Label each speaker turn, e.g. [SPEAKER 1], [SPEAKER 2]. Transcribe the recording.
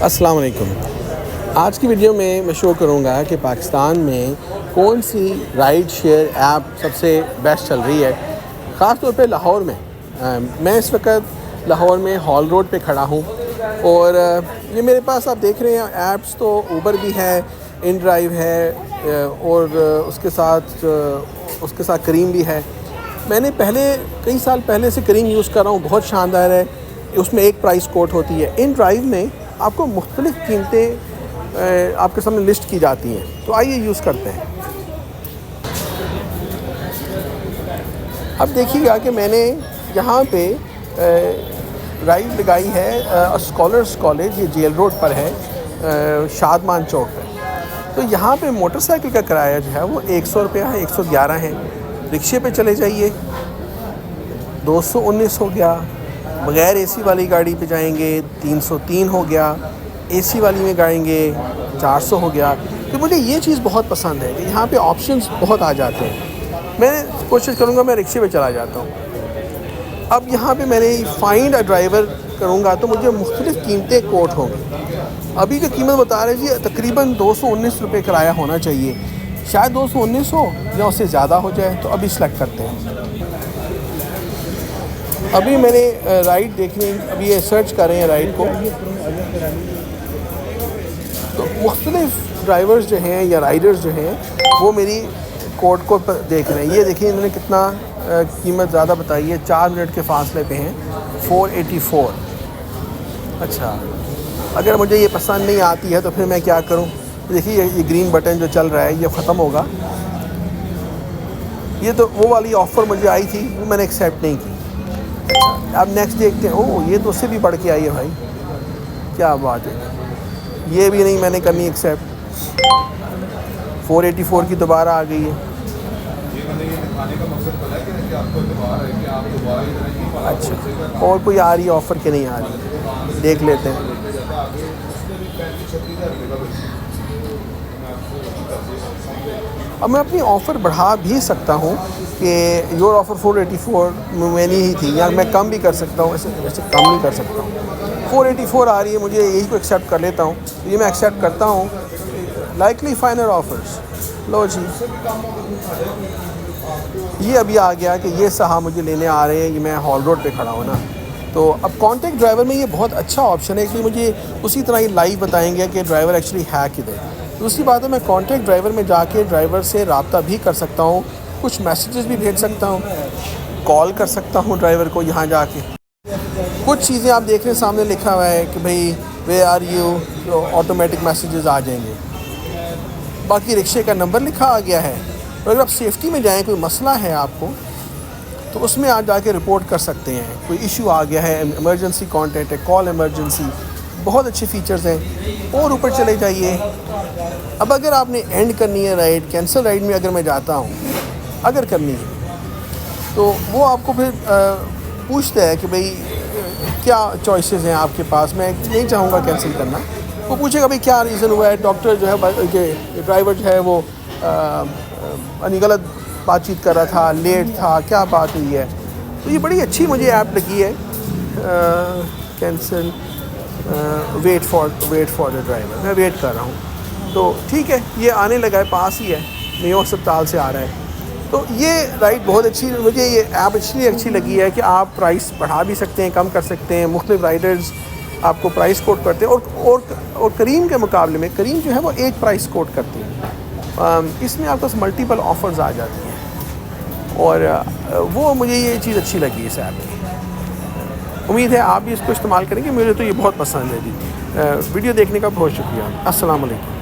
[SPEAKER 1] अस्सलाम वालेकुम। आज की वीडियो में मैं शो करूँगा कि पाकिस्तान में कौन सी राइड शेयर ऐप सबसे बेस्ट चल रही है। ख़ास तौर पे लाहौर में। मैं इस वक्त लाहौर में हॉल रोड पे खड़ा हूँ और ये मेरे पास आप देख रहे हैं ऐप्स तो ऊबर भी है, इन ड्राइव है और उसके साथ करीम भी है। मैंने कई साल पहले से करीम यूज़ कर रहा हूँ, बहुत शानदार है। उसमें एक प्राइस कोट होती है। इन ड्राइव में आपको मुख्तलिफ़ कीमतें आपके सामने लिस्ट की जाती हैं, तो आइए यूज़ करते हैं। अब देखिएगा कि मैंने यहाँ पे राइड लगाई है स्कॉलर्स कॉलेज, ये जेल रोड पर है, शादमान चौक पर। तो यहाँ पे मोटरसाइकिल का किराया जो है वो 100 रुपया है, 111 है। रिक्शे पे चले जाइए 219 हो गया। बग़ैर एसी वाली गाड़ी पे जाएंगे 303 हो गया। एसी वाली में गाएंगे 400 हो गया। तो मुझे ये चीज़ बहुत पसंद है कि यहाँ पे ऑप्शंस बहुत आ जाते हैं। मैं कोशिश करूँगा मैं रिक्शे पे चला जाता हूँ। अब यहाँ पे मैंने फाइंड अ ड्राइवर करूँगा तो मुझे मुख्तलिफ़ कीमतें कोट होंगी। अभी जो कीमत बता रहे जी तकरीबन 219 रुपये किराया होना चाहिए, शायद 219 हो या उससे ज़्यादा हो जाए। तो अभी सेलेक्ट करते हैं। अभी मैंने राइड देखनी, अभी ये सर्च कर रहे हैं राइड को। तो मुख्तलिफ़ ड्राइवर्स जो हैं या राइडर्स जो हैं वो मेरी कोड को देख रहे हैं। ये देखिए इन्होंने कितना कीमत ज़्यादा बताई है, 4 मिनट के फासले पे हैं, 484। अच्छा, अगर मुझे ये पसंद नहीं आती है तो फिर मैं क्या करूं? देखिए ये ग्रीन बटन जो चल रहा है ये ख़त्म होगा। ये तो वो वाली ऑफ़र मुझे आई थी, वो मैंने एक्सेप्ट नहीं की। अब नेक्स्ट देखते हैं। ओह, ये तो उससे भी बढ़ के आई है भाई, क्या बात है। ये भी नहीं मैंने करनी एक्सेप्ट। 484 की दोबारा आ गई है। अच्छा, और कोई आ रही है ऑफ़र के नहीं आ रही, देख लेते हैं। अब मैं अपनी ऑफ़र बढ़ा भी सकता हूँ कि योर ऑफ़र 484 मैंने ही थी, या मैं कम भी कर सकता हूँ। वैसे कम नहीं कर सकता हूँ। 484 आ रही है, मुझे यही को एक्सेप्ट कर लेता हूँ। तो ये मैं एक्सेप्ट करता हूँ। लाइकली फाइनल ऑफ़र्स, लो जी, ये अभी आ गया कि ये साहब मुझे लेने आ रहे हैं। ये मैं हॉल रोड पे खड़ा हूँ ना। तो अब कॉन्टेक्ट ड्राइवर में ये बहुत अच्छा ऑप्शन है कि मुझे उसी तरह ही लाइव बताएंगे कि ड्राइवर एक्चुअली है किधर। दूसरी बात है मैं कॉन्टेक्ट ड्राइवर में जाके ड्राइवर से रब्ता भी कर सकता हूँ, कुछ मैसेजेस भी भेज सकता हूँ, कॉल कर सकता हूँ ड्राइवर को यहाँ जाके। कुछ चीज़ें आप देख रहे हैं सामने लिखा हुआ है कि भाई वे आर यू, तो ऑटोमेटिक मैसेजेस आ जाएंगे। बाकी रिक्शे का नंबर लिखा आ गया है। और अगर आप सेफ्टी में जाएँ, कोई मसला है आपको, तो उसमें आप जाके रिपोर्ट कर सकते हैं। कोई इशू आ गया है, इमरजेंसी कॉन्टैक्ट है, कॉल इमरजेंसी, बहुत अच्छे फीचर्स हैं। और ऊपर चले जाइए। अब अगर आपने एंड करनी है राइड, कैंसिल राइड में अगर मैं जाता हूँ, अगर करनी है तो वो आपको फिर पूछता है कि भाई क्या चॉइसेस हैं आपके पास। मैं नहीं चाहूँगा कैंसिल करना। वो पूछेगा भाई क्या रीज़न हुआ है, डॉक्टर जो है ड्राइवर जो है वो गलत बातचीत कर रहा था, लेट था, क्या बात हुई है। तो ये बड़ी अच्छी मुझे ऐप लगी है, cancel wait for the driver. मैं वेट कर रहा हूँ तो ठीक है, ये आने लगा है, पास ही है, मेयो अस्पताल से आ रहा है। तो ये राइड बहुत अच्छी, मुझे ये ऐप इसलिए अच्छी लगी है कि आप प्राइस बढ़ा भी सकते हैं, कम कर सकते हैं। मुख्तलिफ राइडर्स आपको प्राइस कोट करते हैं और करीम के मुकाबले में करीम जो है वो एक प्राइस कोट करती है। इसमें आपके पास मल्टीपल ऑफ़र्स आ जाती हैं और वो मुझे ये चीज़ अच्छी लगी इस ऐप की। उम्मीद है आप भी इसको इस्तेमाल करेंगे। मुझे तो ये बहुत पसंद है जी। वीडियो देखने का बहुत शुक्रिया। अस्सलाम वालेकुम।